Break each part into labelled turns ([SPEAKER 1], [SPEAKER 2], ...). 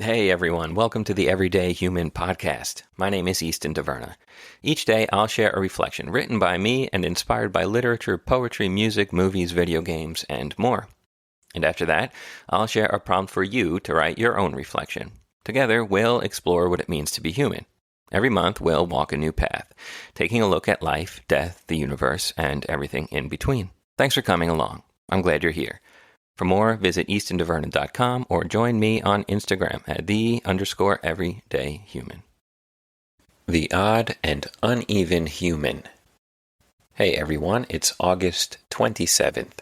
[SPEAKER 1] Hey everyone, welcome to the Everyday Human podcast. My name is Easton Taverna. Each day I'll share a reflection written by me and inspired by literature, poetry, music, movies, video games, and more. And after that, I'll share a prompt for you to write your own reflection. Together, we'll explore what it means to be human. Every month, we'll walk a new path, taking a look at life, death, the universe, and everything in between. Thanks for coming along. I'm glad you're here. For more, visit eastontaverna.com or join me on Instagram at _everydayhuman. The odd and uneven human. Hey everyone, it's August 27th.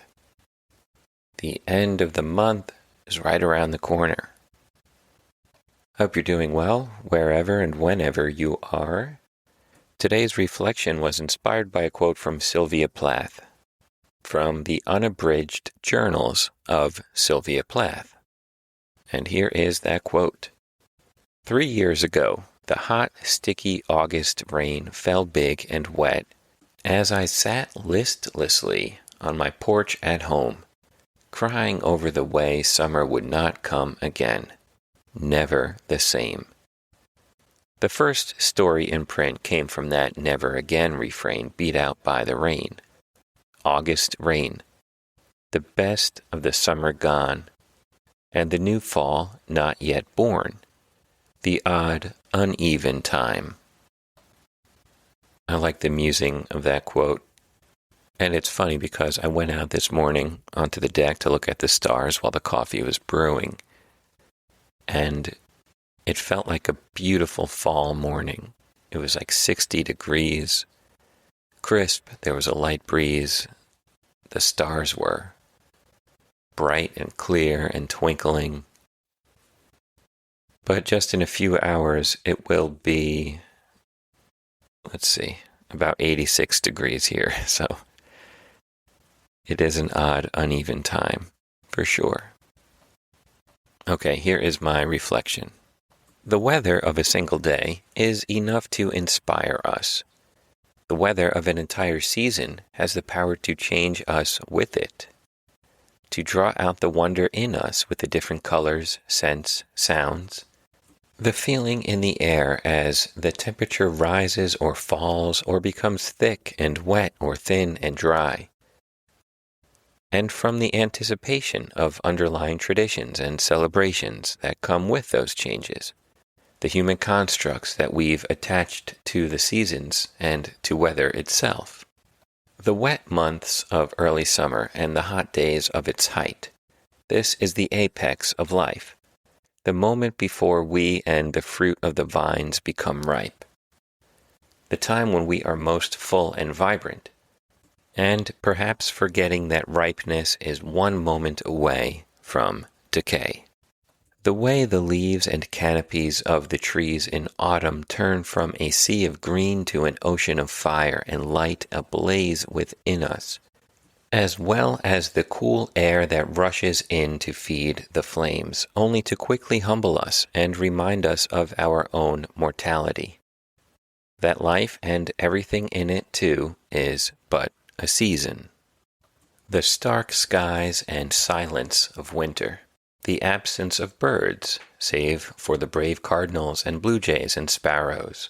[SPEAKER 1] The end of the month is right around the corner. Hope you're doing well, wherever and whenever you are. Today's reflection was inspired by a quote from Sylvia Plath, from the unabridged journals of Sylvia Plath. And here is that quote. 3 years ago, the hot, sticky August rain fell big and wet as I sat listlessly on my porch at home, crying over the way summer would not come again. Never the same. The first story in print came from that never again refrain beat out by the rain. August rain, the best of the summer gone, and the new fall not yet born, the odd, uneven time. I like the musing of that quote, and it's funny because I went out this morning onto the deck to look at the stars while the coffee was brewing, and it felt like a beautiful fall morning. It was like 60 degrees. Crisp, there was a light breeze. The stars were bright and clear and twinkling. But just in a few hours, it will be, about 86 degrees here. So it is an odd, uneven time, for sure. Okay, here is my reflection. The weather of a single day is enough to inspire us. The weather of an entire season has the power to change us with it, to draw out the wonder in us with the different colors, scents, sounds, the feeling in the air as the temperature rises or falls or becomes thick and wet or thin and dry, and from the anticipation of underlying traditions and celebrations that come with those changes. The human constructs that we've attached to the seasons and to weather itself. The wet months of early summer and the hot days of its height. This is the apex of life, the moment before we and the fruit of the vines become ripe. The time when we are most full and vibrant, and perhaps forgetting that ripeness is one moment away from decay. The way the leaves and canopies of the trees in autumn turn from a sea of green to an ocean of fire and light ablaze within us, as well as the cool air that rushes in to feed the flames, only to quickly humble us and remind us of our own mortality. That life and everything in it, too, is but a season. The stark skies and silence of winter. The absence of birds, save for the brave cardinals and blue jays and sparrows.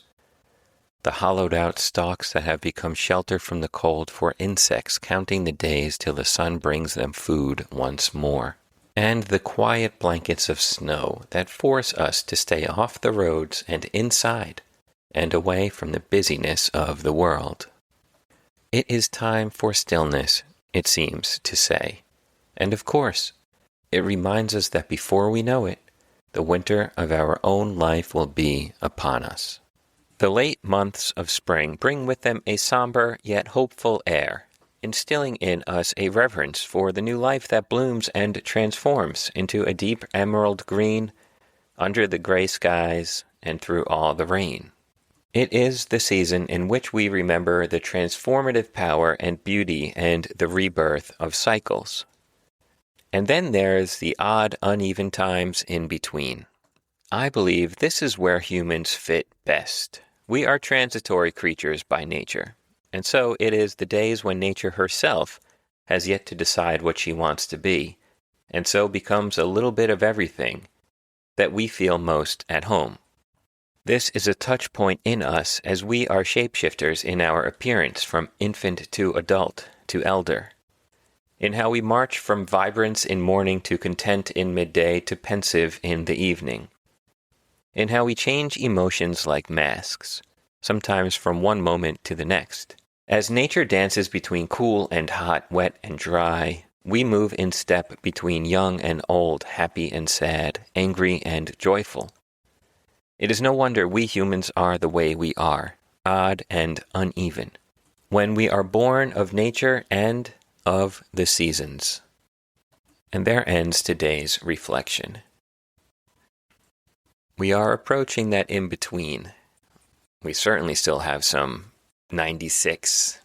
[SPEAKER 1] The hollowed-out stalks that have become shelter from the cold for insects counting the days till the sun brings them food once more. And the quiet blankets of snow that force us to stay off the roads and inside, and away from the busyness of the world. It is time for stillness, it seems to say. And of course, it reminds us that before we know it, the winter of our own life will be upon us. The late months of spring bring with them a somber yet hopeful air, instilling in us a reverence for the new life that blooms and transforms into a deep emerald green under the gray skies and through all the rain. It is the season in which we remember the transformative power and beauty and the rebirth of cycles. And then there's the odd, uneven times in between. I believe this is where humans fit best. We are transitory creatures by nature, and so it is the days when nature herself has yet to decide what she wants to be, and so becomes a little bit of everything, that we feel most at home. This is a touch point in us as we are shapeshifters in our appearance from infant to adult to elder, in how we march from vibrance in morning to content in midday to pensive in the evening, in how we change emotions like masks, sometimes from one moment to the next. As nature dances between cool and hot, wet and dry, we move in step between young and old, happy and sad, angry and joyful. It is no wonder we humans are the way we are, odd and uneven, when we are born of nature and of the seasons. And there ends today's reflection. We are approaching that in-between. We certainly still have some 96,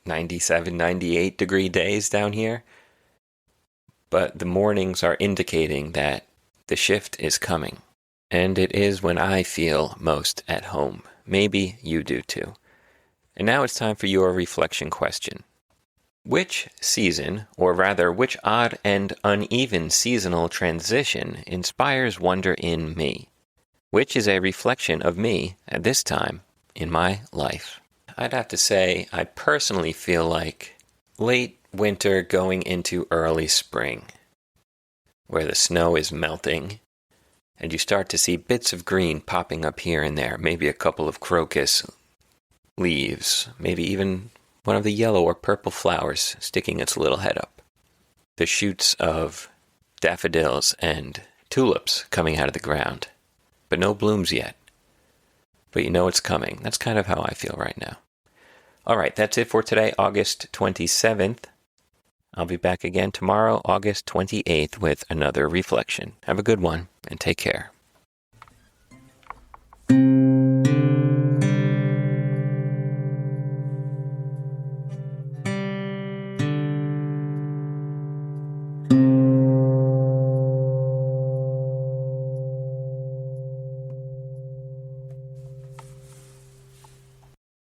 [SPEAKER 1] 97, 98 degree days down here, but the mornings are indicating that the shift is coming. And it is when I feel most at home. Maybe you do too. And now it's time for your reflection question. Which season, or rather, which odd and uneven seasonal transition inspires wonder in me? Which is a reflection of me at this time in my life? I'd have to say I personally feel like late winter going into early spring, where the snow is melting, and you start to see bits of green popping up here and there, maybe a couple of crocus leaves, maybe even one of the yellow or purple flowers sticking its little head up. The shoots of daffodils and tulips coming out of the ground, but no blooms yet. But you know it's coming. That's kind of how I feel right now. All right, that's it for today, August 27th. I'll be back again tomorrow, August 28th, with another reflection. Have a good one, and take care.